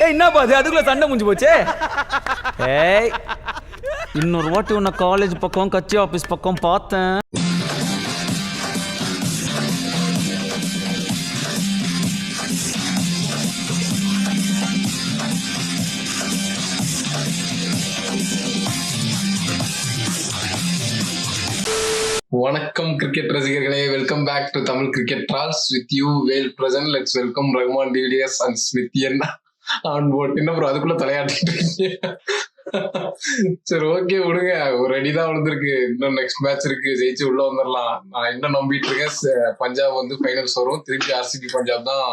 என்ன பாது அதுக்குள்ள சண்டை முடிஞ்சு போச்சு. ஏய் இன்னொரு வாட்டி உன்னை காலேஜ் பக்கம் கட்சி ஆபீஸ் பக்கம் பார்த்தேன். வணக்கம் கிரிக்கெட் ரசிகர்களே, welcome back to Tamil cricket trolls with you Vel present. Let's welcome Rahman TVDS and Smith on board. என்ன ப்ரோ அதுக்குள்ள தலையாட்டிட்டு இருக்கீங்க? சரி ஓகே விடுங்க, ஒரு அடி தான் விழுந்திருக்கு, இன்னும் நெக்ஸ்ட் மேட்ச் இருக்கு, ஜெயிச்சு உள்ள வந்துடலாம். நான் இன்னும் நம்பிட்டு இருக்கேன் பஞ்சாப் வந்து ஃபைனல்ஸ் வரும், திருப்பி ஆர்சிபி பஞ்சாப் தான்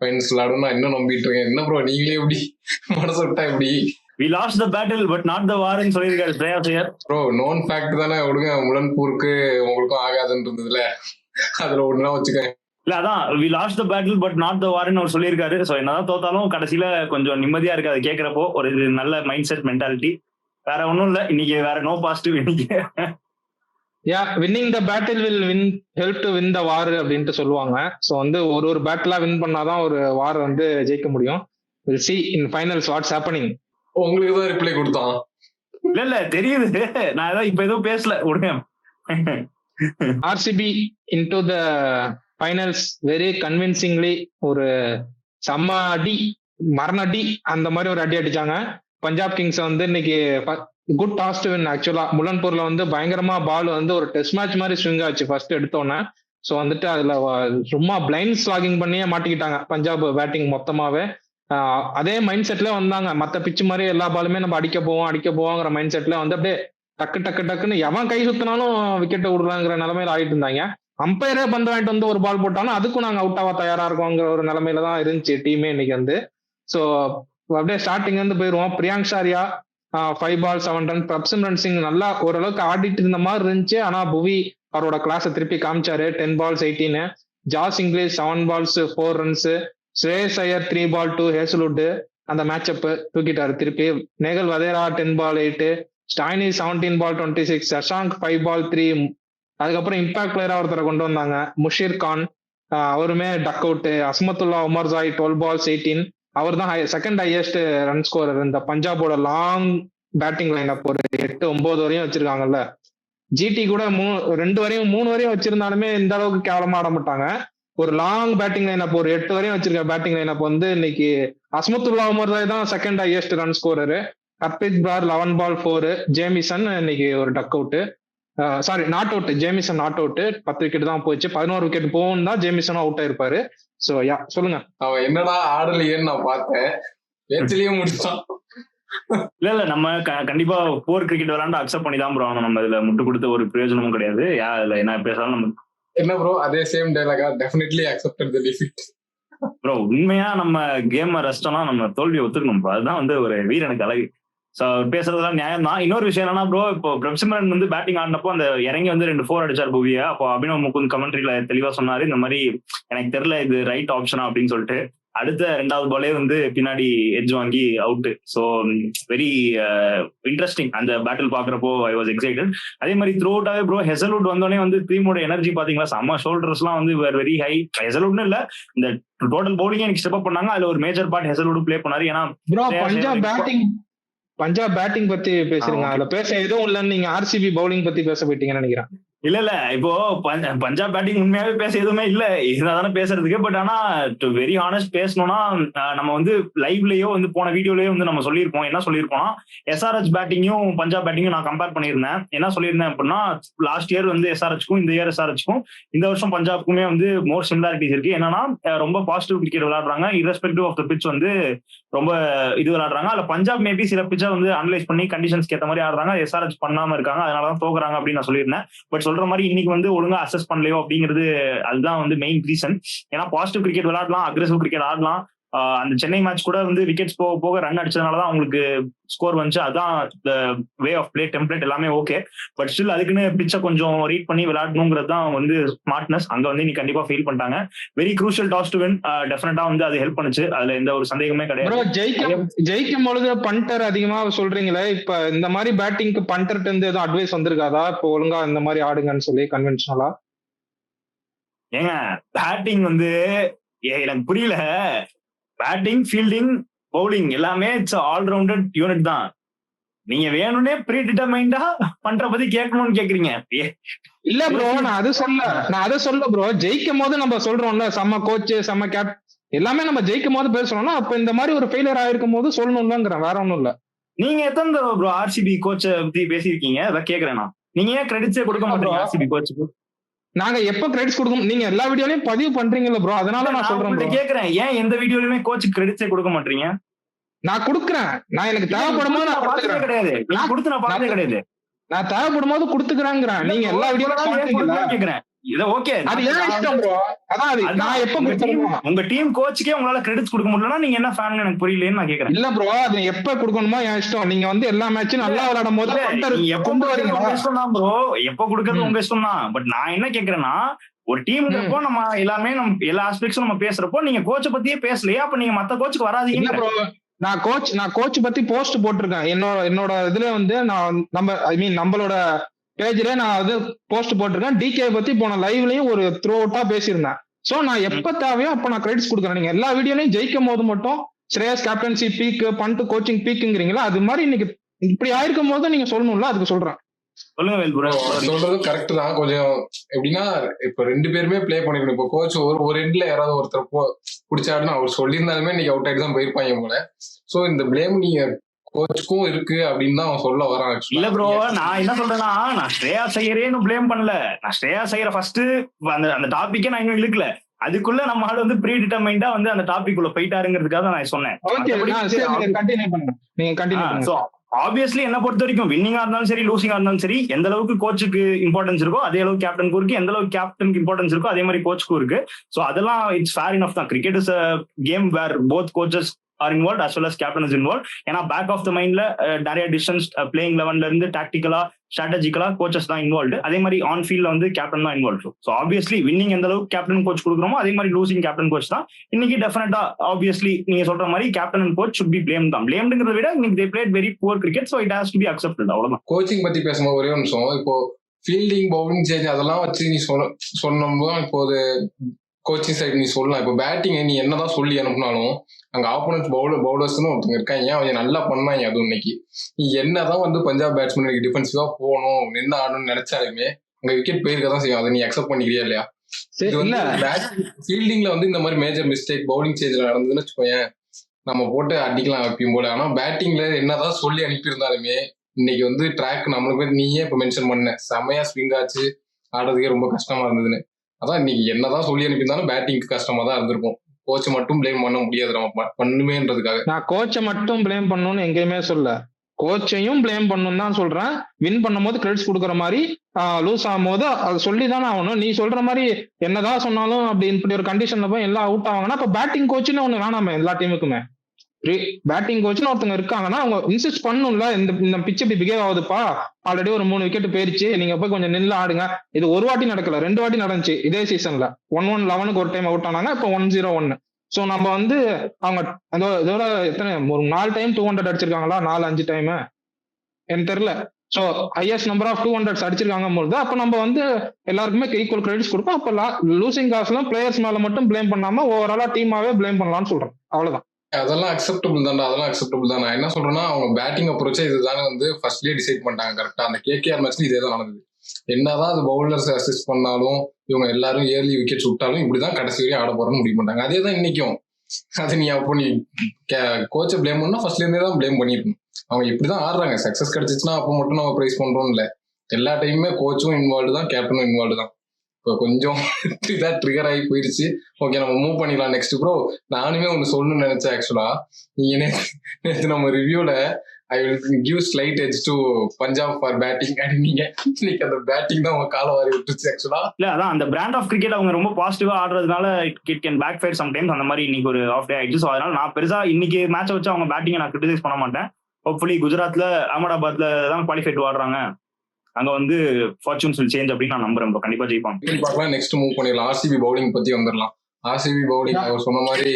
ஃபைனல்ஸ் விளையாடும். நான் இன்னும் நம்பிட்டு இருக்கேன். என்ன ப்ரோ நீங்களே எப்படி மனசு விட்டா எப்படி? We lost the battle but not the war ன்னு சொல்லிருக்காரு Shreyas Iyer. Bro known fact தானே, விடுங்க. முலன்பூருக்கு உங்களுக்கும் ஆகாதுன்றதுல அதுல ஒண்ணுதான் வச்சுக்கேன். இல்ல அதான் we lost the battle but not the war ன்னு அவர் சொல்லியிருக்காரு. ஸோ என்னதான் தோத்தாலும் கடைசியில கொஞ்சம் நிம்மதியா இருக்கு அது கேட்கறப்போ. ஒரு நல்ல மைண்ட் செட் மென்டாலிட்டி, வேற ஒன்றும் இல்லை. இன்னைக்கு வேற நோ பாசிட்டிவ் இன்னைக்கு. winning the battle will help to win the war அப்படின்ட்டு சொல்லுவாங்க. ஸோ வந்து ஒரு பேட்டிலா வின் பண்ணாதான் ஒரு வார் வந்து ஜெயிக்க முடியும். we'll see in finals what's happening. உங்களுக்கு தான் ரிப்ளை கொடுத்தான். இல்ல தெரியுது, நான் ஏதாவது இப்ப எதுவும் பேசல விடுங்க. RCB into the finals very convincingly ஒரு செம்ம அடி, மரண அடி, அந்த மாதிரி ஒரு அடி அடிச்சாங்க. பஞ்சாப் கிங்ஸ் வந்து இன்னைக்கு குட் டாஸ் டு வின். ஆக்சுவலா முலன்பூர்ல வந்து பயங்கரமா பால் வந்து ஒரு டெஸ்ட் மேட்ச் மாதிரி ஸ்விங் ஆச்சு ஃபர்ஸ்ட் எடுத்தோன்னே. ஸோ வந்துட்டு அதுல சும்மா பிளைண்ட் ஸ்லாகிங் பண்ணியே மாட்டிக்கிட்டாங்க பஞ்சாப் பேட்டிங் மொத்தமாவே. அதே மைண்ட் செட்ல வந்தாங்க. மத்த பிச்சு மாதிரி எல்லா பாலுமே நம்ம அடிக்க போவோங்கிற மைண்ட் செட்ல வந்து அப்படியே டக்குன்னு எவன் கை சுத்தினாலும் விக்கெட்டை விடுறாங்கிற நிலைமையில ஆயிட்டு இருந்தாங்க. அம்பையரே பந்து வாங்கிட்டு வந்து ஒரு பால் போட்டாலும் அதுக்கும் நாங்க அவுட் ஆக தயாரா இருக்கோங்கிற ஒரு நிலைமையில தான் இருந்துச்சு டீமே இன்னைக்கு வந்து. ஸோ அப்படியே ஸ்டார்டிங் வந்து போயிருவோம். பிரியாங்க் ஷாரியா 5 balls 7 runs. பிரப்சிம்ரன் சிங் நல்லா ஓரளவுக்கு ஆடிட்டு இருந்த மாதிரி இருந்துச்சு. ஆனா புவி அவரோட கிளாஸை திருப்பி காமிச்சாரு. 10 balls 18. Josh Inglis 7 balls 4 runs. ஸ்ரேயஸ் ஐயர் 3 ball 2 ஹேசல்வுட் அந்த மேட்ச் அப் தூக்கிட்டாரு திருப்பி. Nehal Vadra 10 ball 8. ஸ்டாய்னி 17 ball 26. Shashank 5 ball 3. அதுக்கப்புறம் இம்பாக்ட் பிளேயரா ஒருத்தரை கொண்டு வந்தாங்க, முஷீர் கான், அவருமே டக் அவுட். அஸ்மத்துல்லா உமர்ஜாய் 12 balls 18. அவர் தான் செகண்ட் ஹையஸ்ட் ரன் ஸ்கோரர். இந்த பஞ்சாபோட லாங் பேட்டிங் லைன் அப் ஒரு 8-9 வரையும் வச்சிருக்காங்கல்ல. ஜிடி கூட 3 வரையும் வச்சிருந்தாலுமே இந்த அளவுக்கு கேவலமா ஆட மாட்டாங்க. ஒரு லாங் பேட்டிங் லைன் அப் ஒரு 8 வரையும் வச்சிருக்க பேட்டிங் லைன் அப் வந்து இன்னைக்கு அஸ்மத்துல்லா உமர்ஜாய் தான் second highest run scorer. Harpreet Brar 11 ball 4. Jamieson இன்னைக்கு ஒரு duck out, sorry not out. Jamieson not out, 10 wicket தான் போச்சு. 11 விக்கெட் போகும் தான் ஜேமிசனும் அவுட் ஆயிருப்பாரு. சோ சொல்லுங்க. அவன் என்னடா ஆடலையேன்னு நான் பார்த்தேன், பேச்சிலேயே முடிச்சான். இல்ல நம்ம கண்டிப்பா போர் கிரிக்கெட் விளையாண்டு அக்செப்ட் பண்ணி தான் ப்ரோ. நம்ம இதுல முட்டு கொடுத்த ஒரு பிரயோஜனமும் கிடையாது. இல்ல என்ன பேசாலும் நம்ம என்ன ப்ரோ அதே சேம் டைலாகா? Definitely accepted the defeat. Bro உண்மையா நம்ம கேம் ரஸ்டோம்னா நம்ம தோல்வியை ஒத்துக்கணும். அதுதான் வந்து ஒரு வீரனுக்கு அழகு. ஸோ பேசுறதுலாம் நியாயம் தான். இன்னொரு விஷயம் என்னன்னா ப்ரோ, இப்போ பிரப்சிம்ரன் வந்து பேட்டிங் ஆடினப்போ அந்த இறங்கி வந்து 2 4 அடிச்சார் புவியா. அப்போ அபினவ் முகுந்த் கமெண்ட்ரியில தெளிவா சொன்னாரு, இந்த மாதிரி எனக்கு தெரியல இது ரைட் ஆப்ஷனா அப்படின்னு சொல்லிட்டு. அடுத்த 2வது பாலே வந்து பின்னாடி எட்ஜ் வாங்கி அவுட். ஸோ வெரி இன்ட்ரெஸ்டிங் அந்த பேட்டில் பாக்குறப்போ ஐ வாஸ் எக்ஸைட்டட். அதே மாதிரி த்ரூ அவுட்டாவே ப்ரோ ஹெசல்வுட் வந்தோடனே வந்து டீமோட எனர்ஜி பாத்தீங்களா, செம்ம ஷோல்டர்ஸ் எல்லாம் வந்து வெரி ஹை. ஹெசல்வுட்னு இல்ல, இந்த டோட்டல் பவுலிங்கே எனக்கு ஸ்டெப் அப் பண்ணாங்க. அதுல ஒரு மேஜர் பார்ட் ஹெசல்வுட் பிளே பண்ணாரு. ஏன்னா பஞ்சாப் பேட்டிங் பத்தி பேசுறீங்க, அதுல பேச எதுவும் இல்லன்னு நீங்க ஆர்சிபி பவுலிங் பத்தி பேச போயிட்டீங்கன்னு நினைக்கிறேன். இல்ல இப்போ பஞ்சாப் பேட்டிங் உண்மையாவே பேச எதுவுமே இல்ல, இதுதானே பேசுறதுக்கு. பட் ஆனா டு வெரி ஹானஸ்ட் பேசணும்னா நம்ம வந்து லைவ்லயோ வந்து போன வீடியோலயோ வந்து நம்ம சொல்லியிருப்போம். என்ன சொல்லியிருப்போம்னா, எஸ்ஆர்ஹெச் பேட்டிங்கும் பஞ்சாப் பேட்டிங்கும் நான் கம்பேர் பண்ணியிருந்தேன். என்ன சொல்லியிருந்தேன் அப்படின்னா, லாஸ்ட் இயர் வந்து எஸ்ஆர்ஹெச்க்கும் இந்த இயர் எஸ்ஆர்ஹெச்க்கும் இந்த வருஷம் பஞ்சாப்க்குமே வந்து மோர் சிமிலாரிட்டிஸ் இருக்கு. என்னன்னா ரொம்ப பாசிட்டிவ் கிரிக்கெட் விளையாடுறாங்க, இரஸ்பெக்டிவ் ஆஃப் த பிட்ச் வந்து ரொம்ப இது விளையாடுறாங்க. அதுல பஞ்சாப் மேபி சில பிச்சை வந்து அனலைஸ் பண்ணி கண்டிஷன்ஸ்க்கு ஏற்ற மாதிரி ஆடுறாங்க, எஸ்ஆர்ஹெச் பண்ணாம இருக்காங்க, அதனாலதான் தோக்குறாங்க அப்படின்னு நான் சொல்லியிருந்தேன். பட் சொல்ற மாதிரி இன்னைக்கு வந்து ஒழுங்கா அசஸ் பண்ணலையோ அப்படிங்கிறது அதுதான் வந்து மெயின் ரீசன். ஏன்னா பாசிட்டிவ் கிரிக்கெட் விளையாடலாம், அக்ரெசிவ் கிரிக்கெட் ஆடலாம். அந்த சென்னை மேட்ச் கூட வந்து விக்கெட்ஸ் போக போக ரன் அடிச்சதுனாலதான் அவங்களுக்கு ஸ்கோர் வந்துச்சு. அதான் வே ஆஃப் பிளே டெம்ப்ளேட் எல்லாமே ஓகே. பட் ஸ்டில் அதுக்குன்னு பிச்சை கொஞ்சம் ரீட் பண்ணி விளையாடணுங்கிறது தான் வந்து ஸ்மார்ட்னஸ். அங்க வந்து நீ கண்டிப்பா ஃபீல் பண்ணிட்டாங்க. Very crucial toss to win. டெஃபினட்டா வந்து அது ஹெல்ப் பண்ணுச்சு, அதுல எந்த ஒரு சந்தேகமே கிடையாது. ஜெயிக்கும் பொழுது பண்டர் அதிகமா சொல்றீங்களே, இப்ப இந்த மாதிரி பேட்டிங்க்கு பண்டர்ட்டு இருந்து எதுவும் அட்வைஸ் வந்திருக்காதா, இப்போ ஒழுங்கா இந்த மாதிரி ஆடுங்கன்னு சொல்லி கன்வென்ஷனலா? ஏங்க பேட்டிங் வந்து எனக்கு புரியல. பேட்டிங், ஃபீல்டிங், பவுலிங் எல்லாமே இட்ஸ் ஆல்ரவுண்டட் யூனிட் தான். நீங்க வேணும்னே ப்ரீ டிட்டர்மைண்டா பண்ற பத்தி கேட்கணும்னு கேக்குறீங்க. இல்ல ப்ரோ, நான் அதை சொல்ல ப்ரோ. ஜெயிக்கும் போது நம்ம சொல்றோம்ல செம்ம கோச் செம்ம கேப் எல்லாமே நம்ம ஜெயிக்கும் போது பேசுறோம்னா, அப்ப இந்த மாதிரி ஒரு ஃபெயிலியர் ஆயிருக்கும் போது சொல்லணும்லங்கிறேன், வேற ஒண்ணும் இல்ல. நீங்க எத்தனை தடவை ப்ரோ ஆர்சிபி கோச்சை பத்தி பேசியிருக்கீங்க? அதான் கேக்குறேன் நான். நீங்க ஏன் கிரெடிட்ஸே கொடுக்க மாட்டீங்க ஆர்சிபி கோச்சுக்கு? நாங்க எப்ப கிரெடிட்ஸ் கொடுக்கணும்? நீங்க எல்லா வீடியோலயும் பதிவு பண்றீங்கல்ல ப்ரோ, அதனால நான் சொல்றேன். கேக்குறேன், ஏன் எந்த வீடியோலயுமே கோச்சுக்கு கிரெடிட்ஸே கொடுக்க மாட்டீங்க? நான் கொடுக்குறேன். நான் எனக்கு தேவைப்படும் போது நான் கொடுத்துக்கிறேன். கிடையாது, நான் கொடுத்து நான் பார்த்ததே கிடையாது. நான் தேவைப்படும் போது கொடுத்துக்கிறேங்கிறேன். நீங்க எல்லா வீடியோலயும் கேக்குறேன். இது ஓகே, அது ஏன் இஷ்டம் ப்ரோ. அதான் நான் எப்ப கொடுத்துறேன். உங்க டீம் கோச்சுக்கே உங்களால கிரெடிட்ஸ் கொடுக்க முடியலன்னா நீங்க என்ன ஃபேன் எனக்கு புரியலன்னு நான் கேக்குறேன். இல்ல ப்ரோ, அது எப்ப கொடுக்கணுமோ என் இஷ்டம். நீங்க வந்து எல்லா மேட்சும் நல்லா விளையாடும் போது கொண்டு வரீங்க உங்க இஷ்டம் தான் ப்ரோ. எப்ப கொடுக்கறது உங்க இஷ்டம் தான். பட் நான் என்ன கேக்குறேன்னா, ஒரு டீம்ங்கிறப்போ நம்ம எல்லாமே நம்ம எல்லா ஆஸ்பெக்ட்ஸும் நம்ம பேசுறப்போ நீங்க கோச்சை பத்தியே பேசலையா? அப்ப நீங்க மத்த கோச்சுக்கு வராதீங்க ப்ரோ. நான் கோச் பத்தி போஸ்ட் போட்டிருக்கேன். என்னோட இதுல வந்து நான் நம்மளோட பேஜ்ல நான் வந்து போஸ்ட் போட்டிருக்கேன். டிகே பத்தி போன லைவ்லயும் ஒரு த்ரூ அவுட்டா பேசியிருந்தேன். சோ நான் எப்ப தேவையோ அப்ப நான் கிரெடிட்ஸ் கொடுக்குறேன். நீங்க எல்லா வீடியோலையும் ஜெயிக்கும் போது மட்டும் ஸ்ரேயஸ் கேப்டன்சி பீக், பண்ட் கோச்சிங் பீக்குங்கிறீங்களா? அது மாதிரி இன்னைக்கு இப்படி ஆயிருக்கும் போது நீங்க சொல்லணும்ல, அதுக்கு சொல்றேன். சொல்றது கரெக்ட் தான். கொஞ்சம் எப்படின்னா, இப்ப 2 பேருமே பிளே பண்ணிக்கணும். இப்போ கோச் ஒரு எண்ட்ல யாராவது ஒருத்தர் பிடிச்சாருன்னு அவர் சொல்லியிருந்தாலுமே இன்னைக்கு அவுட் ஆயிட்டு தான் போயிருப்பாங்க போல. சோ இந்த பிளேம் நீங்க கோச்சுக்கும் இருக்கு அப்படின்னு தான் அவன் சொல்ல வரான். இல்ல ப்ரோ, நான் என்ன சொல்றேன்னா, நான் ஸ்ரேயாஸ் ஐயரேன்னு பிளேம் பண்ணல. நான் ஸ்ரேயாஸ் ஐயரை ஃபர்ஸ்ட் அந்த டாபிக்கே நான் இன்னும் இழுக்கல. அதுக்குள்ள நம்ம ஆள் வந்து ப்ரீ டிட்டர்மைண்டா வந்து அந்த டாபிக் உள்ள போயிட்டாருங்கிறதுக்காக நான் சொன்னேன். ஆப்வியஸ்லி என்ன பொறுத்த வரைக்கும் வின்னிங்கா இருந்தாலும் சரி, லூசிங்கா இருந்தாலும் சரி, எந்த அளவுக்கு கோச்சுக்கு இம்பார்ட்டன்ஸ் இருக்கோ அதே அளவுக்கு கேப்டனுக்கு இருக்கு. எந்த அளவுக்கு கேப்டனுக்கு இம்பார்ட்டன்ஸ் இருக்கோ அதே மாதிரி கோச்சுக்கும் இருக்கு. சோ அதெல்லாம் இட்ஸ் ஃபேர் இனஃப் தான். Cricket is a game where both coaches are involved as well as captain is involved. ஏன்னா பேக் ஆஃப் த மைண்ட்ல நிறைய டிசிஷன்ஸ் பிளேயிங் லெவன்ல இருந்து டாக்டிக்கலா ஸ்ட்ராட்டஜிக்கலா கோச்சஸ் தான் இன்வால்வ்டு. அதே மாதிரி ஆன் ஃபீல்ட்ல வந்து கேப்டன் தான் இன்வால்வ். ஸோ ஆப்வியஸ்லி வின்னிங் எந்த அளவுக்கு கேப்டன் கோச் கொடுக்குறோமோ அதே மாதிரி லூசிங் கேப்டன் கோச் தான். இன்னைக்கு டெஃபினட்டா ஆப்வியஸ்லி நீங்க சொல்ற மாதிரி captain and coach should be blame தான். பிளேம்டுங்கிறத விட இன்னைக்கு they played very poor cricket. So it has to be accepted. அவ்வளவுதான். கோச்சிங் பத்தி பேசும்போது ஒரே நிமிஷம், இப்போ ஃபீல்டிங், பவுலிங் சேஞ்ச் அதெல்லாம் வச்சு நீ சொன்னோம்னா இப்போ ஒரு கோச்சிங் சைடு நீ சொல்லலாம். இப்போ பேட்டிங் நீ என்னதான் சொல்லி அனுப்புனாலும் அங்க ஆப்போனன்ட் பவுலர்ஸ்னு ஒருத்தங்க இருக்காங்க, அவங்க நல்லா பண்ணாங்க. அதுவும் இன்னைக்கு நீ என்னதான் வந்து பஞ்சாப் பேட்ஸ்மேன் டிஃபென்சிவா போகணும் நின்று ஆடணும்னு நினைச்சாலுமே அங்க விக்கெட் போயிருக்கதான் செய்யும். அதை நீ அக்செப்ட் பண்ணிக்கிறியா இல்லையா? இது வந்து ஃபீல்டிங்ல வந்து இந்த மாதிரி மேஜர் மிஸ்டேக் பவுலிங் சேஞ்ச்ல நடந்ததுன்னு வச்சுக்கோயேன், நம்ம போட்டு அடிக்கலாம் வைப்போம் போல. ஆனா பேட்டிங்ல என்னதான் சொல்லி அனுப்பியிருந்தாலுமே இன்னைக்கு வந்து ட்ராக் நம்மளுக்கு நீயே இப்ப மென்ஷன் பண்ண செமையா ஸ்விங் ஆச்சு, ஆடுறதுக்கே ரொம்ப கஷ்டமா இருந்ததுன்னு. அதான் இன்னைக்கு என்னதான் சொல்லி அனுப்பியிருந்தாலும் பேட்டிங்க்கு கஷ்டமா தான் இருந்திருக்கும். கோச்சை மட்டும் பிளேம் பண்ண முடியாது நம்ம பண்ணுமேன்றதுக்காக. நான் கோச்சை மட்டும் பிளேம் பண்ணணும்னு எங்கேயுமே சொல்ல, கோச்சையும் பிளேம் பண்ணணும் தான் சொல்றேன். வின் பண்ணும் போது கிரெடிட்ஸ் கொடுக்குற மாதிரி, லூஸ் ஆகும் போது அதை சொல்லி தானே ஆகணும். நீ சொல்ற மாதிரி என்னதான் சொன்னாலும் அப்படி இப்படி ஒரு கண்டிஷன்ல போய் எல்லாம் அவுட் ஆவாங்கன்னா அப்ப பேட்டிங் கோச்சுன்னு ஒண்ணு வேணாமே எல்லா டீமுக்குமே. பேட்டிங் கோச்னு ஒருத்தங்க இருக்காங்கன்னா அவங்க இன்சிஸ்ட் பண்ணும்ல, இந்த பிச் இப்படி பிகேவ் ஆகுதுப்பா, ஆல்ரெடி ஒரு 3 விக்கெட் போயிருச்சு, நீங்க போய் கொஞ்சம் நின்று ஆடுங்க. இது ஒரு வாட்டி நடக்கல, 2 வாட்டி நடந்துச்சு இதே சீசன்ல. 1-1-11 ஒரு டைம் அவுட் ஆனாங்க, இப்போ 1-0-1. ஸோ நம்ம வந்து அவங்க இதோட எத்தனை ஒரு 4 டைம் 200 அடிச்சிருக்காங்களா, 4-5 டைம் எனக்கு தெரியல. ஸோ ஹையஸ்ட் நம்பர் ஆஃப் 200 அடிச்சிருக்காங்க போது அப்போ நம்ம வந்து எல்லாருக்குமே ஈக்குவல் கிரெடிட்ஸ் கொடுப்போம். அப்போ லூசிங் காசுலாம் பிளேயர்ஸ் மேல மட்டும் பிளேம் பண்ணாம ஓவராலா டீமாவே பிளேம் பண்ணலாம்னு சொல்றேன். அவ்வளவுதான். அதெல்லாம் அக்செப்டபிள் தான்டா, அதெல்லாம் அக்செப்டபிள் தான். நான் என்ன சொல்றேன்னா, அவங்க பேட்டிங் அப்ரோச்சே இதுதானே வந்து ஃபர்ஸ்ட்லயே டிசைட் பண்ணிட்டாங்க கரெக்டா. அந்த கேகேஆர் மேட்ச்ல இதே தான் நடந்தது. என்னதான் அது பவுலர்ஸ் அசிஸ்ட் பண்ணாலும் இவங்க எல்லாரும் ஏர்லி விக்கெட்ஸ் விட்டாலும் இப்படிதான் கடைசி வரையும் ஆட போறோம்னு முடிவு பண்ணிட்டாங்க. அதே தான் இன்னைக்கும். அது நீ அப்போ நீ கோச்சை பிளேம் பண்ணா ஃபர்ஸ்ட்ல இருந்தே தான் பிளேம் பண்ணிருக்கணும். அவங்க இப்படிதான் ஆடுறாங்க. சக்சஸ் கிடைச்சிச்சுன்னா அப்போ மட்டும் நம்ம பிரைஸ் பண்றோம் இல்ல, எல்லா டைமுமே கோச்சும் இன்வால்வ்டு தான், கேப்டனும் இன்வால்வ்டு தான். இப்போ கொஞ்சம் இதான் ட்ரிகர் ஆகி போயிருச்சு. ஓகே, நம்ம மூவ் பண்ணிடலாம் நெக்ஸ்ட். ப்ரோ, நானுமே ஒன்று சொல்லணும்னு நினைச்சேன் ஆக்சுவலா. நீங்க நேற்று நம்ம ரிவ்யூல I will give slight edge to Punjab for batting அப்படின்னீங்க. இன்னைக்கு அந்த பேட்டிங் தான் உங்க கால வாரி விட்டுச்சு ஆக்சுவலா. இல்ல அதான் அந்த பிராண்ட் ஆஃப் கிரிக்கெட் அவங்க ரொம்ப பாசிட்டிவா ஆடுறதுனால it can backfire sometimes. அந்த மாதிரி இன்னைக்கு ஒரு ஆஃப் டே ஆயிடுச்சு. ஸோ அதனால நான் பெருசா இன்னைக்கு மேட்சை வச்சு அவங்க பேட்டிங்கை நான் கிரிட்டிசைஸ் பண்ண மாட்டேன். ஹோப்ஃபுல்லி குஜராத்ல அகமதாபாத்ல தான் குவாலிஃபைட் ஆடுறாங்க, அங்க வந்து ஃபார்ச்சூன்ஸ் வில் சேஞ்ச் அப்படின்னு நான் நம்புறேன். கண்டிப்பா ஜெயிப்பாங்க. நெக்ஸ்ட் மூவ் பண்ணிடலாம். ஆர்சிபி பவுலிங் பத்தி வந்துடலாம். ஆர்சிபி பவுலிங் அவர் சொன்ன மாதிரி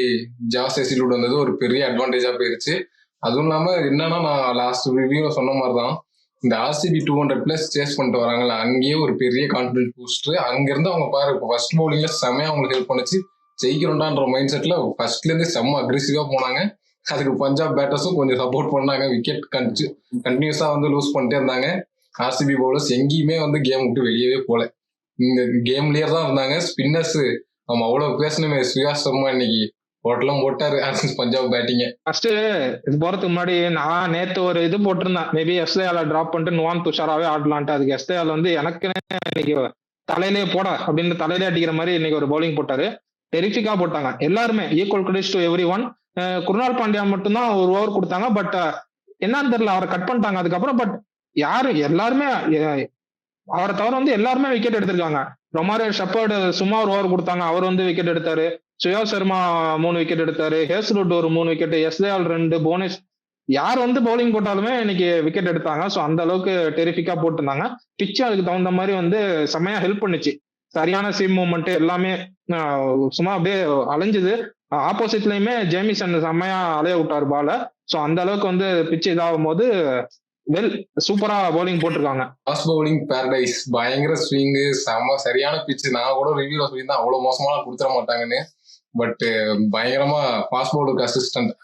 ஜாஸ் ஹெசில்வுட் வந்தது ஒரு பெரிய அட்வான்டேஜா போயிருச்சு. அதுவும் இல்லாம என்னன்னா, நான் லாஸ்ட் ரிவ்யூல சொன்ன மாதிரிதான் இந்த ஆர்சிபி 200+ சேஸ் பண்ணிட்டு வராங்கல்ல, அங்கேயே ஒரு பெரிய கான்ஃபிடன்ஸ் பூஸ்டர். அங்கிருந்து அவங்க பாரு ஃபர்ஸ்ட் பவுலிங்ல செம்மையா அவங்களுக்கு ஹெல்ப் பண்ணுச்சு. ஜெயிக்கிறோண்டான்ற மைண்ட் செட்ல ஃபர்ஸ்ட்ல இருந்து செம்ம அக்ரெசிவா போனாங்க. அதுக்கு பஞ்சாப் பேட்டர்ஸும் கொஞ்சம் சப்போர்ட் பண்ணாங்க. விக்கெட் கண்டினியூஸா வந்து லூஸ் பண்ணிட்டே இருந்தாங்க. ஆர்சிபி பவுலர்ஸ் எங்கேயுமே வந்து கேம் விட்டு வெளியவே போல, இந்த கேம்லயே தான் இருந்தாங்க. ஸ்பின்னர்ஸ் நம்ம அவ்வளவு பேசணுமே, சுயாஷ் சர்மா இன்னைக்கு போட்டெல்லாம் போட்டாரு பஞ்சாப் பேட்டிங்க. ஃபர்ஸ்ட் இது போறதுக்கு முன்னாடி நான் நேத்து ஒரு இது போட்டிருந்தேன், மேபி எஸ்ஏஆல டிராப் பண்ணிட்டு நுவான் துஷாராவே ஆடலான்ட்டு. அதுக்கு எஸ்ஏஆல் வந்து எனக்கு இன்னைக்கு தலையிலே போட அப்படின்னு தலையிலே அடிக்கிற மாதிரி இன்னைக்கு ஒரு பவுலிங் போட்டாரு. டெரிஃபிக்கா போட்டாங்க எல்லாருமே. Equal credits to every one. Krunal Pandya மட்டும்தான் ஒரு ஓவர் கொடுத்தாங்க. பட் என்னன்னு தெரியல, அவரை கட் பண்ணிட்டாங்க அதுக்கப்புறம். பட் யாரு எல்லாருமே அவரை தவிர வந்து எல்லாருமே விக்கெட் எடுத்திருக்காங்க. ரொமாரியோ ஷெப்பர்டு சும்மா ஒரு ஓவர் கொடுத்தாங்க, அவர் வந்து விக்கெட் எடுத்தாரு. சுயாஷ் சர்மா 3 விக்கெட் எடுத்தாரு. ஹேஸ்லுட் ஒரு 3 விக்கெட், எஸ்ஏஆல் 2, புவனேஷ் யார் வந்து பவுலிங் போட்டாலுமே இன்னைக்கு விக்கெட் எடுத்தாங்க. ஸோ அந்த அளவுக்கு டெரிஃபிக்கா போட்டிருந்தாங்க. பிச்சு அதுக்கு தகுந்த மாதிரி வந்து செம்மையா ஹெல்ப் பண்ணுச்சு. சரியான சீம் மூவ்மெண்ட் எல்லாமே சும்மா அப்படியே அலைஞ்சுது. ஆப்போசிட்லயுமே ஜேமிசன் செம்மையா அலைய விட்டாரு பால. ஸோ அந்த அளவுக்கு வந்து பிச்சு இதாகும் போது சூப்பரா பவுலிங் போட்டிருக்காங்க. ஃபாஸ்ட் பவுலிங் பேரடைஸ், பயங்கர ஸ்விங்கு, சரியான பிச்சு. நான் கூட ரிவ்யூல சொல்லியிருந்தேன் அவ்வளவு மோசமா கொடுத்துட மாட்டாங்கன்னு. பட் பயங்கரமா ஃபாஸ்ட் பவுலருக்கு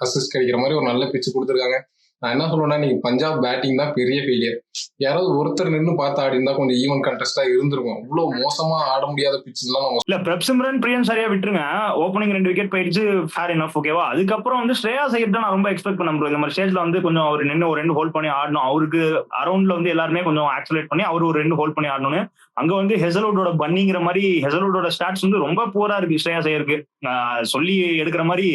அசிஸ்ட் கிடைக்கிற மாதிரி ஒரு நல்ல பிச்சு கொடுத்துருக்காங்க. நான் என்ன சொல்லுவேன்னா, நீங்க பஞ்சாப் பேட்டிங் தான் பெரிய ஃபெயிலியர். யாராவது ஒருத்தர் நின்று பார்த்து ஆடி இருந்தா கொஞ்சம் ஈவன் கண்டெஸ்டா இருந்திருக்கும். அவ்வளவு மோசமா ஆட முடியாத பிச்சு எல்லாம் இல்ல. பிரப்சிம்ரன் பிரியன் சரியா விட்டுருங்க. ஓப்பனிங் 2 விக்கெட் போயிடுச்சு, ஃபேர் இனஃப், ஓகேவா. அதுக்கப்புறம் வந்து ஸ்ரேயாஸ் ஐயர் தான் நான் ரொம்ப எக்ஸ்பெக்ட் பண்ண முடியும். இந்த மாதிரி ஸ்டேஜ்ல வந்து கொஞ்சம் அவர் நின்று ஒரு 2 ஹோல்ட் பண்ணி ஆடணும். அவருக்கு அரௌண்ட்ல வந்து எல்லாருமே கொஞ்சம் ஆக்சலேட் பண்ணி அவர் ஒரு 2 ஹோல்ட் பண்ணி ஆடணும்னு. அங்க வந்து ஹெசல்வுட்டோட பன்னிங்கிற மாதிரி ஹெசல்வுட்டோட ஸ்டாட்ஸ் வந்து ரொம்ப புவரா இருக்கு ஸ்ரேயாஸ் ஐயருக்கு. சொல்லி எடுக்கிற மாதிரி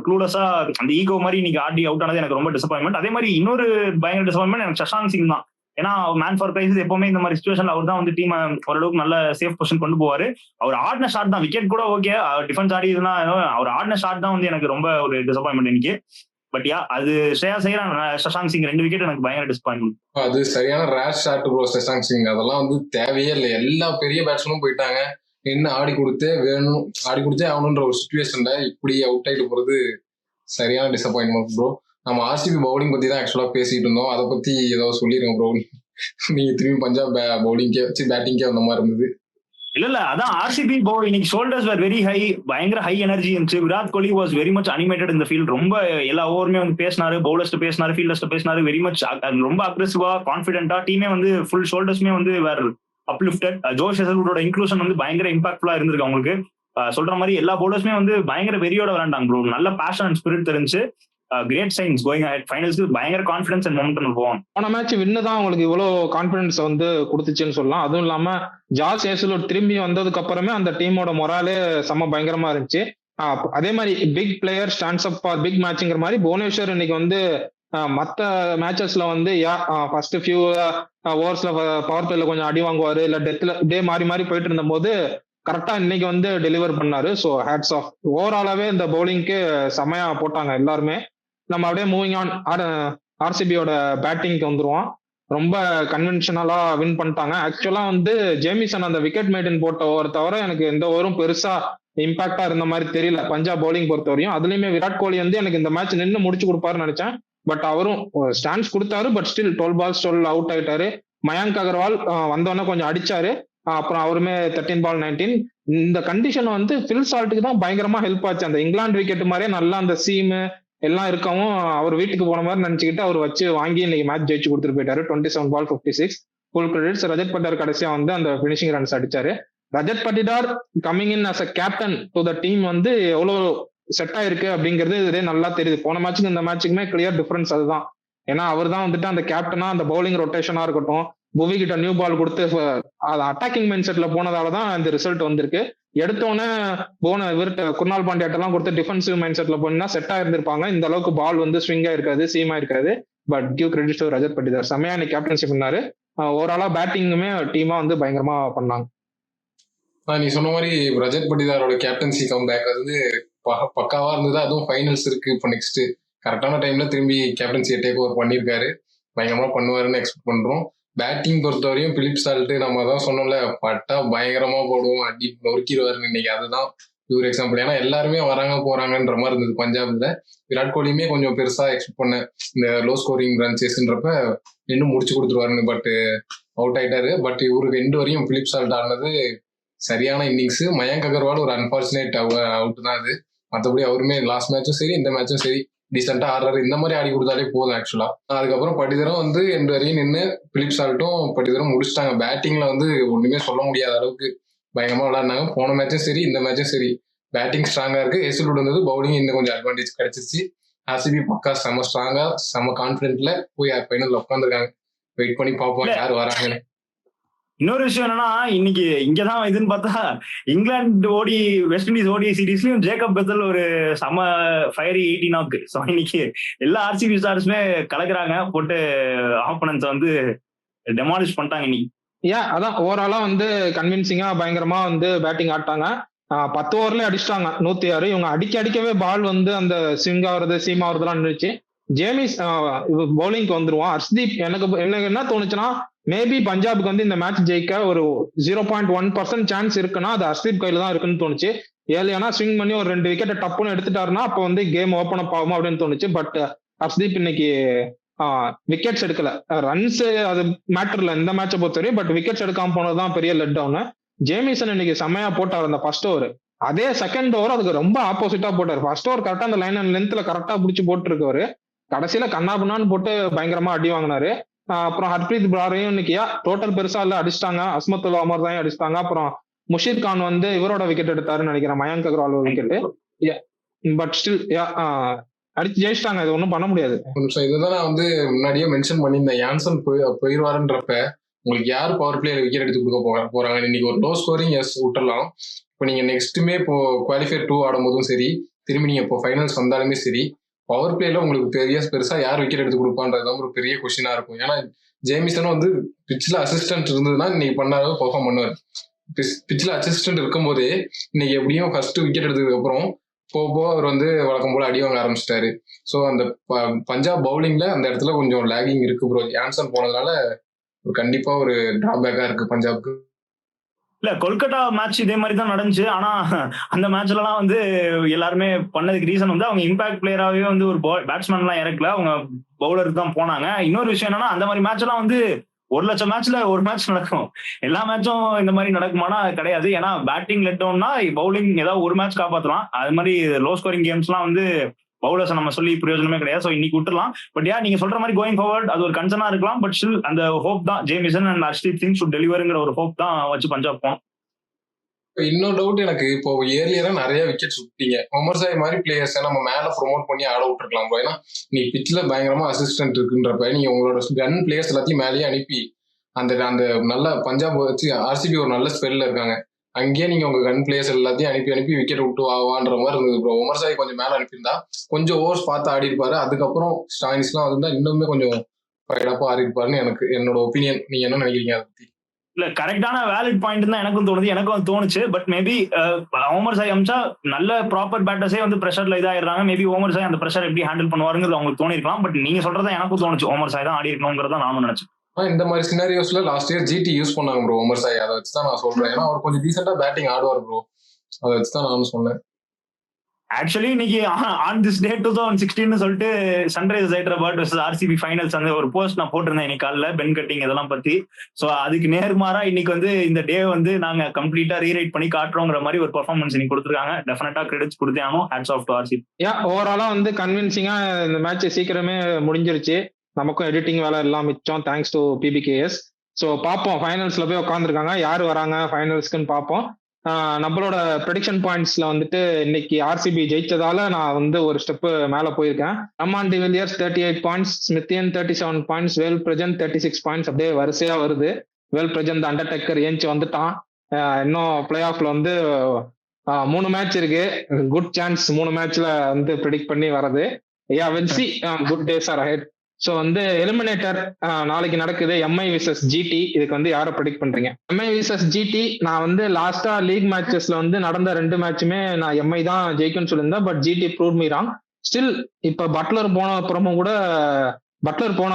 க்ளூலஸா அந்த ஈகோ மாதிரி இன்னைக்கு ஆடி அவுட் ஆனது எனக்கு ரொம்ப டிசப்பாயின்மெண்ட். அதே மாதிரி இன்னொரு பயங்கர டிசப்பாயின்மெண்ட் எனக்கு சஷாங்க் சிங் தான். ஏன்னா மேன் ஃபார் பிரைஸ் எப்பவுமே இந்த மாதிரி சிச்சுவேஷன்ல அவர் தான் வந்து டீம் ஓரளவுக்கு நல்ல சேஃப் பொசிஷன் கொண்டு போவாரு. அவர் ஆடின ஷாட் தான், விக்கெட் கூட ஓகே, டிஃபென்ஸ் ஆடி இருந்தா அவர் ஆடின ஷாட் தான் வந்து எனக்கு ரொம்ப ஒரு டிசப்பாயின்மெண்ட் இன்னைக்கு. பட் யா, அது ஸ்ரேயாஸ் ஐயர், சஷாங்க் சிங் 2 விக்கெட் எனக்கு பயங்கர டிசப்பாயின்மெண்ட். அது சரியான ரேஷ் ஷாட் ப்ரோ சஷாங்க் சிங். அதெல்லாம் வந்து தேவையே இல்லை. எல்லா பெரிய பேட்ஸ்மேனும் போயிட்டாங்க, என்ன ஆடி கொடுத்தே ஆகணுன்ற ஒரு சிச்சுவேஷன்ல இப்படி அவுட் ஆயிட்டு போறது சரியான டிசப்பாயின்மெண்ட் ப்ரோ. நம்ம ஆர்சிபி பவுலிங் பத்தி தான் ஆக்சுவலா பேசிட்டு இருந்தோம். அதை பத்தி ஏதாவது சொல்லிருங்க ப்ரோ. நீங்க திரும்பி பஞ்சாப் பவுலிங்கே வச்சு பேட்டிங்கே வந்த மாதிரி இருந்தது. இல்ல அதான் ஆர்சிபி இன்னைக்கு ஷோல்டர்ஸ் வேர் வெரி ஹை, பயங்கர ஹை எனர்ஜி இருந்துச்சு. Virat Kohli was very much animated இந்த ஃபீல்ட். ரொம்ப எல்லா ஓவருமே வந்து பேசினாரு, பவுலர்ஸ் பேசினாரு, ஃபீல்டர்ஸ் பேசினாரு. வெரி மச் ரொம்ப அக்ரெசிவா, கான்ஃபிடென்ட்டா. டீமே வந்து ஃபுல் ஷோல்டர்ஸ்மே வந்து வேற அப்லிஃப்டட். ஜோஷ் ஹெசல்வுட்டோட இன்க்ளூஷன் வந்து பயங்கர இம்பாக்ட்ஃபுல்லா இருந்திருக்கு அவங்களுக்கு. சொல்ற மாதிரி எல்லா பவுலர்ஸ்மே வந்து பயங்கர வெறியோட விளையாண்டாங்க ப்ரோ. நல்ல பேஷன் அண்ட் ஸ்பிரிட் தெரிஞ்சு. Great signs going ahead. ஃபைனல்ஸ்க்கு பயங்கர கான்ஃபிடன்ஸ் அண்ட் மொமெண்டம் போவாங்க. போன மேட்ச் வின்னு தான் அவங்களுக்கு இவ்வளவு கான்ஃபிடன்ஸ் வந்து கொடுத்துச்சுன்னு சொல்லலாம். அதுவும் இல்லாம ஜாஸ் ஹேசல்வுட் திரும்பி வந்ததுக்கு அப்புறமே அந்த டீமோட மொராலே செம்ம பயங்கரமா இருந்துச்சு. அதே மாதிரி big player stands up for big மேட்ச்ங்கிற மாதிரி புவனேஸ்வர் இன்னைக்கு வந்து மற்ற மேட்சஸ்ல வந்து ஃபர்ஸ்ட் ஃபியூ ஓவர்ஸ்ல பவர் பிளேல கொஞ்சம் அடி வாங்குவாரு, இல்ல டெத்ல இப்படியே மாறி மாறி போயிட்டு இருந்த போது கரெக்டா இன்னைக்கு வந்து டெலிவர் பண்ணாரு. So hats off. ஓவராலாவே இந்த பவுலிங்க்கு செமையா போட்டாங்க எல்லாருமே. நம்ம அப்படியே மூவிங் ஆன் ஆர்சிபியோட பேட்டிங்க்கு வந்துருவோம். ரொம்ப கன்வென்ஷனலா வின் பண்ணிட்டாங்க. ஆக்சுவலா வந்து ஜேமிசன் அந்த விக்கெட் மெயின்டைன் போட்ட ஓவர் தவிர எனக்கு எந்த ஓவரும் பெருசா இம்பாக்டா இருந்த மாதிரி தெரியல பஞ்சாப் பவுலிங் பொறுத்த வரையும். அதுலயுமே விராட் கோலி வந்து எனக்கு இந்த மேட்ச் நின்று முடிச்சு கொடுப்பாருன்னு நினைச்சேன். பட் அவரும் ஸ்டாண்ட்ஸ் கொடுத்தாரு. பட் ஸ்டில் 12 balls 12 அவுட் ஆயிட்டாரு. மயங்க் அகர்வால் வந்தோடனே கொஞ்சம் அடிச்சாரு. அப்புறம் அவருமே 13 ball 19. இந்த கண்டிஷன் வந்து ஃபில் சால்ட்டுக்கு தான் பயங்கரமா ஹெல்ப் ஆச்சு. அந்த இங்கிலாந்து விக்கெட் மாதிரியே நல்லா அந்த சீமு எல்லாம் இருக்கவும் அவர் வீட்டுக்கு போன மாதிரி நினைச்சுக்கிட்டு அவர் வச்சு வாங்கி இன்னைக்கு மேட்ச் ஜெயிச்சு கொடுத்துட்டு போயிட்டாரு. 27 ball 56. Full credits Rajat Patidar கடைசியா வந்து அந்த பினிஷிங் ரன்ஸ் அடிச்சாரு. Rajat Patidar coming in as a captain to the team வந்து எவ்வளவு செட் ஆயிருக்கு அப்படிங்கிறது இதே நல்லா தெரியுது. போன மேட்சுக்கு இந்த மேட்சுக்குமே கிளியர் டிஃபரன்ஸ் அதுதான். ஏன்னா அவர் தான் வந்துட்டு அந்த கேப்டனா அந்த பவுலிங் ரொட்டேஷனா இருக்கட்டும், புவி கிட்ட நியூ பால் கொடுத்து அட்டாக்கிங் மைண்ட் செட்ல போனதாலதான் இந்த ரிசல்ட் வந்திருக்கு. எடுத்தோன்னே இவர்கிட்ட குர்னால் பாண்டியாட்டெல்லாம் கொடுத்து டிஃபென்சிவ் மைண்ட் செட்ல போனா செட் ஆயிருந்திருப்பாங்க. இந்த அளவுக்கு பால் வந்து ஸ்விங்கா இருக்காது, சீமா இருக்காது. But give credit to Rajat Patidar. செம்மையா இன்னைக்கு கேப்டன்ஷிப் பண்ணாரு. ஓவராலா பேட்டிங்குமே டீமா வந்து பயங்கரமா பண்ணாங்க. நீ சொன்ன மாதிரி ரஜத் பட்டிதாரோட கேப்டன்சி கம் பேக் வந்து பக்காவா இருந்தது. அதுவும் ஃபைனல்ஸ் இருக்கு இப்போ நெக்ஸ்ட். கரெக்டான டைம்ல திரும்பி கேப்டன்சியை டேக் ஓவர் பண்ணியிருக்காரு. பயங்கரமா பண்ணுவாருன்னு எக்ஸ்பெக்ட் பண்றோம். பேட்டிங் பொறுத்தவரையும் பிலிப் சால்ட் நம்ம தான் சொன்னோம்ல, பட்டா பயங்கரமா போடுவோம், அடி நொறுக்கிடுவாருன்னு. இன்னைக்கு அதுதான் ஒரு எக்ஸாம்பிள். ஏன்னா எல்லாருமே வராங்க போறாங்கன்ற மாதிரி இருந்தது பஞ்சாப்ல. விராட் கோலியுமே கொஞ்சம் பெருசா எக்ஸ்பெக்ட் பண்ண இந்த லோ ஸ்கோரிங் ரன் சேஸ்ன்றப்ப இன்னும் முடிச்சு கொடுத்துருவாருன்னு, பட் அவுட் ஆயிட்டாரு. பட் இவருக்கு எண்டு வரையும் பிலிப் சால்ட் ஆனது சரியான இன்னிங்ஸ். மயங்க் அகர்வால் ஒரு அன்பார்ச்சுனேட் அவுட் தான் அது. மற்றபடி அவருமே லாஸ்ட் மேட்சும் சரி இந்த மேட்சும் சரி டீசெண்டா ஆடுறாரு. இந்த மாதிரி ஆடி கொடுத்தாலே போதும் ஆக்சுவலா. அதுக்கப்புறம் பட்டிதரம் வந்து எண்டு வரையும் நின்று பிலிப் சால்ட்டும் பட்டிதரம் முடிச்சிட்டாங்க. பேட்டிங்ல வந்து ஒண்ணுமே சொல்ல முடியாத அளவுக்கு பயங்கரமா விளையாடினாங்க. போன மேட்சும் சரி இந்த மேட்சும் சரி பேட்டிங் ஸ்ட்ராங்கா இருக்கு. ஹேசல்வுட் வந்தது, பவுலிங் இன்னும் கொஞ்சம் அட்வான்டேஜ் கிடைச்சிருச்சு. ஆர்சிபி பக்கா செம ஸ்ட்ராங்கா செம கான்பிடென்ட்ல போய் ஃபைனல்ல உட்காந்துருக்காங்க. வெயிட் பண்ணி பார்ப்போம் யார் வராங்கன்னு. இன்னொரு விஷயம் என்னன்னா, இன்னைக்கு இங்கதான் இதுன்னு பார்த்தா இங்கிலாந்து ஓடி வெஸ்ட் இண்டீஸ் ஓடி சீரீஸ்லயும் ஜேக்கப் பெத்தல் ஒரு செம ஃபயரி 18 நாக்கு. ஸோ இன்னைக்கு எல்லா ஆர்சிபி ஸ்டார்ஸுமே கலக்குறாங்க, போட்டு ஆப்பனன்ஸ் வந்து டெமாலிஷ் பண்ணிட்டாங்க இன்னைக்கு. அதான் ஓவராலா வந்து கன்வின்சிங்கா பயங்கரமா வந்து பேட்டிங் ஆட்டாங்க. 10 ஓவர்ல அடிச்சிட்டாங்க 106. இவங்க அடிக்கவே பால் வந்து அந்த ஸ்விங் ஆகுறது சீம் ஆகுறதுலாம் இருந்துச்சு. ஜேமிஸ் பவுலிங்க்கு வந்துருவான். ஹர்ஷ்தீப் எனக்கு என்ன தோணுச்சுன்னா, மேபி பஞ்சாபுக்கு வந்து இந்த மேட்ச் ஜெயிக்க ஒரு 0.1% சான்ஸ் இருக்குன்னா அது ஹர்ஷ்தீப் கையில தான் இருக்குன்னு தோணுச்சு. ஏன்னா ஸ்விங் பண்ணி ஒரு 2 விக்கெட்டை டப்புன்னு எடுத்துட்டாருன்னா அப்போ வந்து கேம் ஓப்பன் அப் ஆகும் அப்படின்னு தோணுச்சு. பட் ஹர்ஷ்தீப் இன்னைக்கு விக்கெட்ஸ் எடுக்கல. ரன்ஸ் அது மேட்டர்ல இந்த மேட்சை பொறுத்தவரை, பட் விக்கெட்ஸ் எடுக்காம போனதுதான் பெரிய லெட் டவுன். ஜேமிசன் இன்னைக்கு செம்மையா போட்டார் அந்த ஃபர்ஸ்ட் ஓவர். அதே செகண்ட் ஓவர் அதுக்கு ரொம்ப ஆப்போசிட்டா போட்டார். ஃபர்ஸ்ட் ஓவர் கரெக்டா அந்த லைன் அண்ட் லென்த்ல கரெக்டா பிடிச்சி போட்டுருக்கவரு கடைசியில கண்ணாபுண்ணான்னு போட்டு பயங்கரமா அடி வாங்கினாரு. அப்புறம் ஹர்ப்ரீத் பிராரையும் இன்னைக்கு டோட்டல் பெருசா இல்ல அடிச்சிட்டாங்க. அஸ்மத்துல்லா அமர் தான் அடிச்சிட்டாங்க. அப்புறம் முஷீத் கான் வந்து இவரோட விக்கெட் எடுத்தாருன்னு நினைக்கிறேன், Mayank Agarwal wicket. But still அடிச்சு ஜெயிச்சிட்டாங்க, இது ஒன்றும் பண்ண முடியாது. இதுதான் நான் வந்து முன்னாடியே மென்ஷன் பண்ணியிருந்தேன். யான்சன் போயிடுவாருன்றப்ப உங்களுக்கு யார் பவர் பிளேயர் விக்கெட் எடுத்து கொடுக்க போறாங்க. இன்னைக்கு ஒரு லோ ஸ்கோரிங் எஸ் விட்டுறலாம். இப்போ நீங்க நெக்ஸ்ட்டுமே இப்போ குவாலிஃபயர் 2 ஆடும் போதும் சரி, திரும்பி நீங்க இப்போ ஃபைனல்ஸ் வந்தாலுமே சரி, பவர் பிளேல உங்களுக்கு பெருசா யார் விக்கெட் எடுத்து கொடுப்பான்றது ஒரு பெரிய கொஸ்டினா இருக்கும். ஏன்னா ஜேமிசனும் வந்து பிச்சில் அசிஸ்டன்ட் இருந்ததுன்னா இன்னைக்கு பண்ணாலும் பெர்ஃபார்ம் பண்ணுவார். பிச்சில் அசிஸ்டன்ட் இருக்கும் போதே இன்னைக்கு எப்படியும் ஃபர்ஸ்ட் விக்கெட் எடுத்ததுக்கு அப்புறம் போக அவர் வந்து வழக்கம் போல அடி வாங்க ஆரம்பிச்சிட்டாரு. ஸோ அந்த பஞ்சாப் பவுலிங்ல அந்த இடத்துல கொஞ்சம் லேகிங் இருக்கு ப்ரோ. யான்சன் போனதுனால கண்டிப்பா ஒரு டிராபேக்கா இருக்கு பஞ்சாப்க்கு. இல்ல கொல்கத்தா மேட்ச் இதே மாதிரி தான் நடந்துச்சு. ஆனா அந்த மேட்ச்லாம் வந்து எல்லாருமே பண்ணதுக்கு ரீசன் வந்து அவங்க இம்பாக்ட் பிளேயராகவே வந்து ஒரு பேட்ஸ்மேன் எல்லாம் இறக்கல, அவங்க பவுலருக்கு தான் போனாங்க. இன்னொரு விஷயம் என்னன்னா, அந்த மாதிரி மேட்ச் எல்லாம் வந்து 1,00,000 மேட்ச்ல ஒரு மேட்ச் நடக்கும். எல்லா மேட்சும் இந்த மாதிரி நடக்குமானா கிடையாது. ஏன்னா பேட்டிங் லெட் டவுன்னா பவுலிங் ஏதாவது ஒரு மேட்ச் காப்பாற்றலாம். அது மாதிரி லோ ஸ்கோரிங் கேம்ஸ் எல்லாம் வந்து பவுலர்ஸ் நம்ம சொல்லி பிரயோஜனமே கிடையாது. ஸோ இன்னைக்கு விட்டுலாம். பட் நீங்க சொல்ற மாதிரி கோயிங் ஃபார்வர்ட் அது ஒரு கன்சர்னா இருக்கலாம். பட் ஸ்டில் அந்த ஹோப் தான் Jamieson and Harshdeep Singh should டெலிவருங்கிற ஒரு ஹோப் தான் வச்சு பஞ்சாப் போனோம். இன்னொரு டவுட் எனக்கு, இப்போ ஏர்லியரா நிறைய விக்கெட்ஸ் விட்டீங்க. உமர் சாய் மாதிரி பிளேயர்ஸ் நம்ம மேல ப்ரொமோட் பண்ணி ஆட விட்டுருக்கலாம் ப்ரோ. ஏன்னா நீ பிச்சில் பயங்கரமா அசிஸ்டன்ட் இருக்குன்றப்ப நீங்க உங்களோட கன் பிளேயர்ஸ் எல்லாத்தையும் மேலேயே அனுப்பி அந்த அந்த நல்ல பஞ்சாப் வச்சு ஆர்சிபி ஒரு நல்ல ஸ்பெல்ல இருக்காங்க, அங்கேயே நீங்க உங்க கன் பிளேயர்ஸ் எல்லாத்தையும் அனுப்பி விக்கெட் விட்டு வான்ற மாதிரி இருந்தது ப்ரோ. உமர் சாய் கொஞ்சம் மேல அனுப்பியிருந்தா கொஞ்சம் ஓவர்ஸ் பார்த்து ஆடி இருப்பாரு. அதுக்கப்புறம் ஸ்டாயின்ஸ் எல்லாம் இருந்தா இன்னுமே கொஞ்சம் ஃபைடப்பா ஆடி இருப்பாருன்னு எனக்கு என்னோட ஒப்பீனியன். நீங்க என்ன நினைக்கிறீங்க அதை பத்தி? இல்ல கரெக்டான வேலிட் பாயிண்ட் தான் எனக்கும் தோணுது, எனக்கும் தோணுச்சு. பட் மேபி ஓமர் சாய் அம்சா நல்ல ப்ராப்பர் பேட்டர்ஸே வந்து ப்ரெஷர்ல இதாயிடுறாங்க. மேபி ஓமர் சாய் அந்த ப்ரெஷர் எப்படி ஹேண்டில் பண்ணுவாருங்கிறது அவங்களுக்கு தோணிருக்கலாம். பட் நீங்க சொல்றதா எனக்கும் தோணுச்சு, ஓமர் சாய் தான் ஆடி இருக்கணுங்கிறத நானும் நினைச்சேன். இந்த மாதிரி சினாரியோஸ்ல லாஸ்ட் இயர் ஜிடி யூஸ் பண்ணாங்க ப்ரோ உமர் சாய். அதை வச்சுதான் நான் சொல்றேன். ஏன்னா அவர் கொஞ்சம் டீசெண்டா பேட்டிங் ஆடுவார் ப்ரோ. அதை வச்சுதான் நானும் சொன்னேன். ஆக்சுவலி இன்னைக்கு ஆன் திஸ் டே 2016 சொல்லிட்டு Sunrisers Hyderabad versus RCB finals அந்த ஒரு போஸ்ட் நான் போட்டிருந்தேன் இன்னைக்கு காலைல, பென் கட்டிங் இதெல்லாம் பத்தி. ஸோ அதுக்கு நேர்மாறா இன்னைக்கு வந்து இந்த டே வந்து நாங்க கம்ப்ளீட்டா ரீரைட் பண்ணி காட்டுறோங்கிற மாதிரி ஒரு பெர்ஃபார்மன்ஸ் இன்னைக்கு கொடுத்துருக்காங்க. டெஃபினட்டா கிரெடிட்ஸ் கொடுத்தே ஆகணும். Hats off to RCB. ஓவராலா வந்து கன்வின்சிங்கா இந்த மேட்ச் சீக்கிரமே முடிஞ்சிருச்சு. நமக்கும் எடிட்டிங் வேலை எல்லாம் மிச்சம், தேங்க்ஸ் டு பிபிகேஎஸ். ஸோ பார்ப்போம், ஃபைனல்ஸ்ல போய் உட்காந்துருக்காங்க, யார் வராங்க ஃபைனல்ஸ்க்குன்னு பார்ப்போம். நம்மளோட ப்ரெடிக்ஷன் பாயிண்ட்ஸ்ல வந்துட்டு இன்னைக்கு ஆர்சிபி ஜெயிச்சதால நான் வந்து ஒரு ஸ்டெப் மேல போயிருக்கேன். ரமான் டிவிலியர்ஸ் 38 பாயிண்ட்ஸ், ஸ்மித்தியன் 37 பாயிண்ட்ஸ், வேல் பிரஜன் 36 பாயிண்ட்ஸ். அப்படியே வரிசையா வருது. வேல் பிரஜன் த அண்டர்டேக்கர் ஏஞ்சி வந்துட்டான். இன்னும் பிளே ஆஃப்ல வந்து 3 மேட்ச் இருக்கு. குட் சான்ஸ் 3 மேட்ச்ல வந்து ப்ரெடிக்ட் பண்ணி வர்றது. Will see, good days are ahead. So வந்து எலிமினேட்டர் நாளைக்கு நடக்குது, எம்ஐ விசஸ் ஜிடி. இதுக்கு வந்து யாரை ப்ரெடிக்ட் பண்றீங்க? MI versus GT. நான் வந்து லாஸ்டா லீக் மேட்சஸ்ல வந்து நடந்த 2 மேட்சுமே நான் எம்ஐ தான் ஜெயிக்கும்னு சொல்லியிருந்தேன். But GT prove me wrong. Still இப்ப பட்லர் போன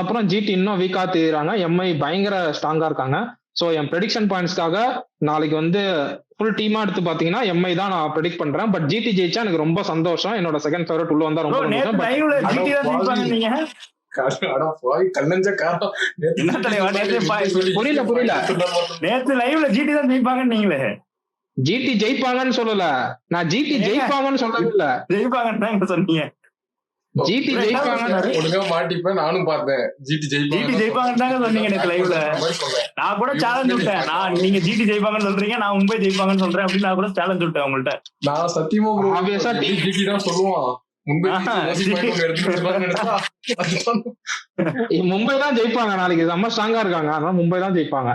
அப்புறம் ஜிடி இன்னும் வீக்கா தெரியுறாங்க. எம்ஐ பயங்கர ஸ்ட்ராங்கா இருக்காங்க. ஸோ என் ப்ரெடிக்ஷன் பாயிண்ட்ஸ்க்காக நாளைக்கு வந்து ஃபுல் டீமா எடுத்து பாத்தீங்கன்னா எம்ஐ தான் நான் ப்ரெடிக்ட் பண்றேன். பட் ஜிடி ஜெயிச்சா எனக்கு ரொம்ப சந்தோஷம். என்னோட செகண்ட் ஃபேவரட் உள்ள வந்தா ரொம்ப சந்தோஷம். But லைவ்ல ஜிடி தான் ஜெயிப்பாங்க நீங்க. புரியல நேத்து லைவ்ல ஜிடி தான் ஜெயிப்பாங்க நீங்களே. ஜிடி ஜெயிப்பாங்கன்னு சொல்லல, நான் ஜிடி ஜெயிப்பாங்கன்னு சொல்லவே இல்ல. ஜெயிப்பாங்கன்னு சொன்னீங்க. ஜிடி ஜெயிப்பாங்க ஒழுங்கா மாட்டிப்பேன். நானும் பார்த்தேன் ஜிடி ஜெயிப்பாங்கன்னு தாங்க சொன்னீங்க நேத்து லைவ்ல. நான் கூட சேலஞ்ச் விட்டேன். நான் நீங்க ஜிடி ஜெயிப்பாங்கன்னு சொல்றீங்க, நான் மும்பை ஜெயிப்பாங்கன்னு சொல்றேன் அப்படின்னு நான் கூட சேலஞ்ச் விட்டேன் உங்கள்ட்ட. நான் சத்தியமா Obviously ஜிடி தான் சொல்லுவான். மும்பை மும்பை தான் ஜெயிப்பாங்க நாளைக்கு, செம்ம ஸ்ட்ராங்கா இருக்காங்க, அதனால மும்பை தான் ஜெயிப்பாங்க.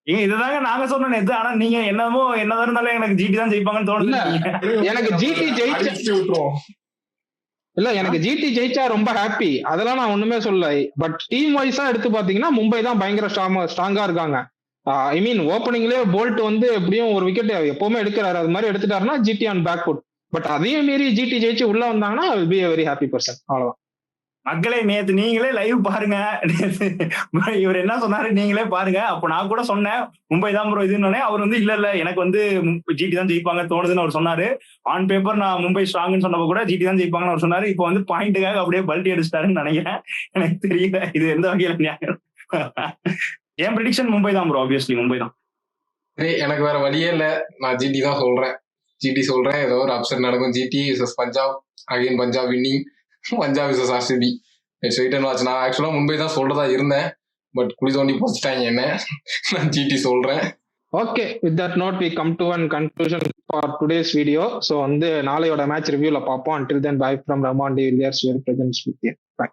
இதுதாங்க நாங்க சொன்ன நேத்து. ஆனா நீங்க என்னமோ என்னதான் இருந்தாலும் எனக்கு ஜிடி தான் ஜெயிப்பாங்கன்னு தோணுது. எனக்கு ஜிடி ஜெயிச்சு விட்டுருவோம். இல்ல எனக்கு ஜிடி ஜெயிச்சா ரொம்ப ஹாப்பி, அதெல்லாம் நான் ஒண்ணுமே சொல்லல. பட் டீம் வைஸா எடுத்து பாத்தீங்கன்னா மும்பை தான் பயங்கர ஸ்ட்ராங்கா இருக்காங்க. ஐ மீன் ஓப்பனிங்லயே போல்ட் வந்து எப்படியும் ஒரு விக்கெட் எப்பவுமே எடுக்கிறாரு, அது மாதிரி எடுத்துட்டாருன்னா GT on back foot. But அதையும் மீறி ஜிடி ஜெயிச்சு உள்ள வந்தாங்கன்னா I will be a very happy person. அவ்வளவுதான். மக்களே நேத்து நீங்களே லைவ் பாருங்க. இவர் என்ன சொன்னாரு நீங்களே பாருங்க. அப்ப நான் கூட சொன்னேன் மும்பை தான் ப்ரோ இதுன்னு. அவர் வந்து இல்ல எனக்கு வந்து ஜிடி தான் ஜெயிப்பாங்க தோணுதுன்னு அவர் சொன்னாரு. ஆன் பேப்பர் நான் மும்பை ஸ்ட்ராங்னு சொன்னப்ப கூட ஜிடி தான் ஜெயிப்பாங்கன்னு அவர் சொன்னாரு. இப்போ வந்து பாயிண்ட்டுக்காக அப்படியே பல்ட்டி அடிச்சிட்டாருன்னு நினைக்கிறேன். எனக்கு தெரியல இது எந்த வகையில நியாயம். என் ப்ரெடிக்ஷன் மும்பை தான் ப்ரோ, ஆப்வியஸ்லி மும்பை தான். எனக்கு வேற வழியே இல்ல, நான் ஜிடி தான் சொல்றேன். ஜிடி சொல்றேன். ஏதோ ஒரு அப்செட் நடக்கும். GT versus Punjab, again Punjab winning, Punjab versus RCB. Wait and watch. நான் ஆக்சுவலா மும்பை தான் சொல்றதா இருந்தேன், பட் குழி தோண்டி போச்சுட்டாங்க என்ன. நான் ஜிடி சொல்றேன். Okay, with that note we come to an conclusion for today's video. So வந்து நாளையோட மேட்ச் ரிவ்யூல பார்ப்போம். Until then, bye from Rahman de Villiers, your presence with you. Bye.